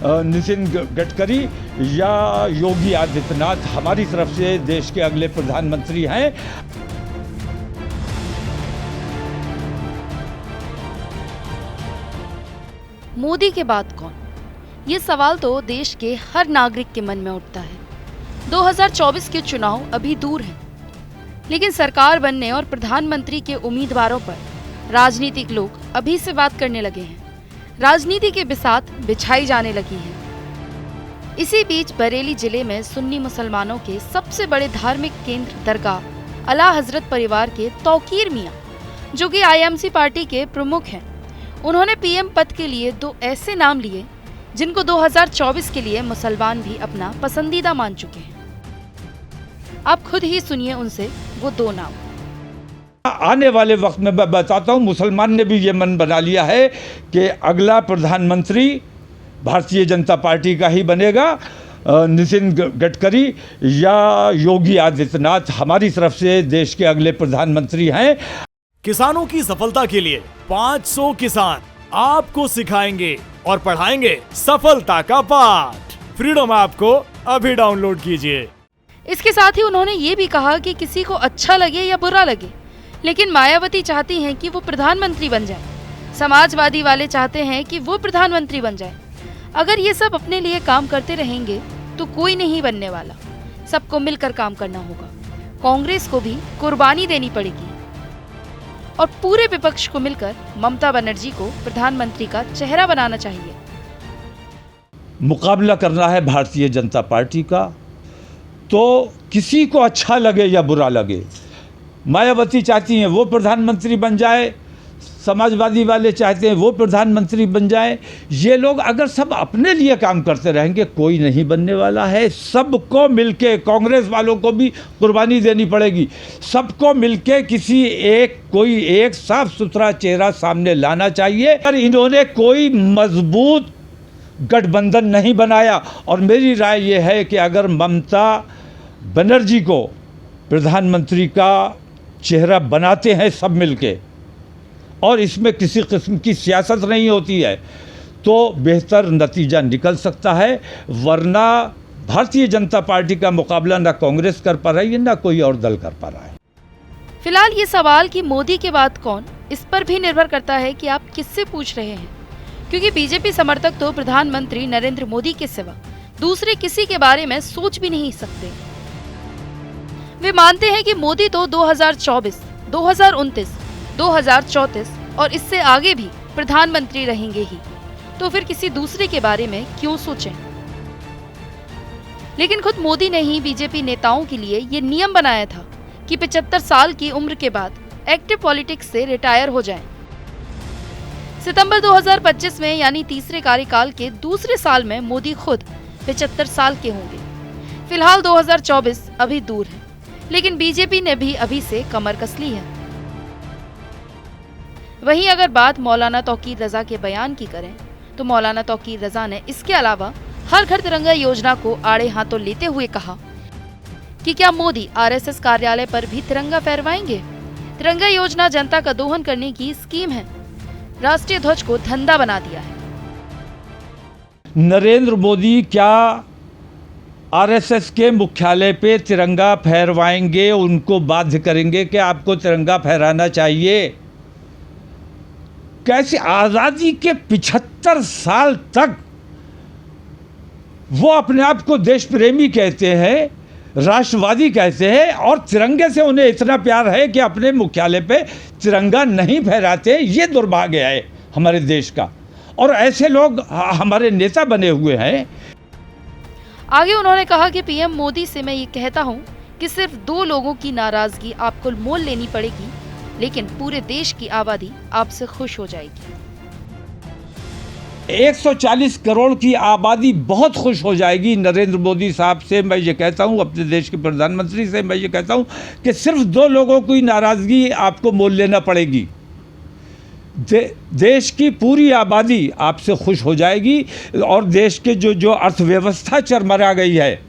नितिन गडकरी या योगी आदित्यनाथ हमारी तरफ से देश के अगले प्रधानमंत्री हैं। मोदी के बाद कौन? ये सवाल तो देश के हर नागरिक के मन में उठता है। 2024 के चुनाव अभी दूर हैं, लेकिन सरकार बनने और प्रधानमंत्री के उम्मीदवारों पर राजनीतिक लोग अभी से बात करने लगे हैं। राजनीति के बिसात बिछाई जाने लगी है। इसी बीच बरेली जिले में सुन्नी मुसलमानों के सबसे बड़े धार्मिक केंद्र दरगाह आला हजरत परिवार के तौकीर मियां, जो कि आईएमसी पार्टी के प्रमुख हैं, उन्होंने पीएम पद के लिए 2 ऐसे नाम लिए जिनको 2024 के लिए मुसलमान भी अपना पसंदीदा मान चुके हैं। आप खुद ही सुनिए उनसे वो 2 नाम। आने वाले वक्त में मैं बताता हूँ, मुसलमान ने भी ये मन बना लिया है कि अगला प्रधानमंत्री भारतीय जनता पार्टी का ही बनेगा। नितिन गडकरी या योगी आदित्यनाथ हमारी तरफ से देश के अगले प्रधानमंत्री हैं। किसानों की सफलता के लिए 500 किसान आपको सिखाएंगे और पढ़ाएंगे सफलता का पाठ। फ्रीडम ऐप को अभी डाउनलोड कीजिए। इसके साथ ही उन्होंने ये भी कहा कि किसी को अच्छा लगे या बुरा लगे, लेकिन मायावती चाहती हैं कि वो प्रधानमंत्री बन जाए। समाजवादी वाले चाहते हैं कि वो प्रधानमंत्री बन जाए। अगर ये सब अपने लिए काम करते रहेंगे तो कोई नहीं बनने वाला। सबको मिलकर काम करना होगा। कांग्रेस को भी कुर्बानी देनी पड़ेगी और पूरे विपक्ष को मिलकर ममता बनर्जी को प्रधानमंत्री का चेहरा बनाना चाहिए। मुकाबला करना है भारतीय जनता पार्टी का, तो किसी को अच्छा लगे या बुरा लगे, मायावती चाहती हैं वो प्रधानमंत्री बन जाए, समाजवादी वाले चाहते हैं वो प्रधानमंत्री बन जाए। ये लोग अगर सब अपने लिए काम करते रहेंगे, कोई नहीं बनने वाला है। सबको मिलके, कांग्रेस वालों को भी कुर्बानी देनी पड़ेगी। सबको मिलके कोई एक साफ सुथरा चेहरा सामने लाना चाहिए। और इन्होंने कोई मजबूत गठबंधन नहीं बनाया। और मेरी राय ये है कि अगर ममता बनर्जी को प्रधानमंत्री का चेहरा बनाते हैं सब मिलके, और इसमें किसी किस्म की सियासत नहीं होती है, तो बेहतर नतीजा निकल सकता है। वरना भारतीय जनता पार्टी का मुकाबला ना कांग्रेस कर पा रही है, ना कोई और दल कर पा रहा है। फिलहाल ये सवाल कि मोदी के बाद कौन, इस पर भी निर्भर करता है कि आप किससे पूछ रहे हैं, क्योंकि बीजेपी समर्थक तो प्रधानमंत्री नरेंद्र मोदी के सिवा दूसरे किसी के बारे में सोच भी नहीं सकते। वे मानते हैं कि मोदी तो 2024, 2029, 2034 और इससे आगे भी प्रधानमंत्री रहेंगे ही, तो फिर किसी दूसरे के बारे में क्यों सोचें। लेकिन खुद मोदी ने ही बीजेपी नेताओं के लिए ये नियम बनाया था कि 75 साल की उम्र के बाद एक्टिव पॉलिटिक्स से रिटायर हो जाएं। सितंबर 2025 में यानी तीसरे कार्यकाल के दूसरे साल में मोदी खुद 75 साल के होंगे। फिलहाल 2024 अभी दूर है, लेकिन बीजेपी ने भी अभी से कमर कस ली है। वहीं अगर बात मौलाना तौकीर रजा के बयान की करें, तो मौलाना तौकीर रजा ने इसके अलावा हर घर तिरंगा योजना को आड़े हाथों लेते हुए कहा कि क्या मोदी आरएसएस कार्यालय पर भी तिरंगा फहरवाएंगे? तिरंगा योजना जनता का दोहन करने की स्कीम है। राष्ट्रीय ध्वज को धंधा बना दिया है। नरेंद्र मोदी क्या आरएसएस के मुख्यालय पे तिरंगा फहरवाएंगे? उनको बाध्य करेंगे कि आपको तिरंगा फहराना चाहिए? कैसे आज़ादी के 75 साल तक वो अपने आप को देश प्रेमी कहते हैं, राष्ट्रवादी कहते हैं, और तिरंगे से उन्हें इतना प्यार है कि अपने मुख्यालय पे तिरंगा नहीं फहराते। ये दुर्भाग्य है हमारे देश का, और ऐसे लोग हमारे नेता बने हुए हैं। आगे उन्होंने कहा कि पीएम मोदी से मैं ये कहता हूँ कि सिर्फ 2 लोगों की नाराजगी आपको मोल लेनी पड़ेगी, लेकिन पूरे देश की आबादी आपसे खुश हो जाएगी। 140 करोड़ की आबादी बहुत खुश हो जाएगी नरेंद्र मोदी साहब से। मैं ये कहता हूँ, अपने देश के प्रधानमंत्री से मैं ये कहता हूँ कि सिर्फ 2 लोगों की नाराज़गी आपको मोल लेना पड़ेगी। देश की पूरी आबादी आपसे खुश हो जाएगी, और देश के जो अर्थव्यवस्था चरमरा गई है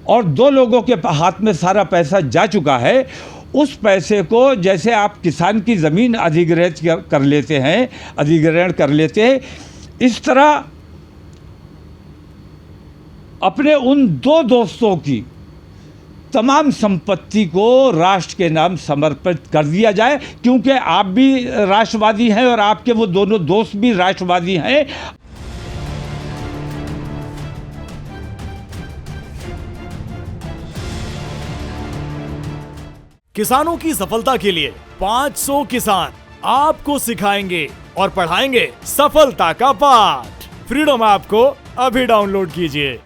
और 2 लोगों के हाथ में सारा पैसा जा चुका है, उस पैसे को जैसे आप किसान की ज़मीन अधिग्रहण कर लेते हैं, इस तरह अपने उन 2 दोस्तों की तमाम संपत्ति को राष्ट्र के नाम समर्पित कर दिया जाए, क्योंकि आप भी राष्ट्रवादी हैं और आपके वो दोनों दोस्त भी राष्ट्रवादी हैं। किसानों की सफलता के लिए 500 किसान आपको सिखाएंगे और पढ़ाएंगे सफलता का पाठ। फ्रीडम ऐप को अभी डाउनलोड कीजिए।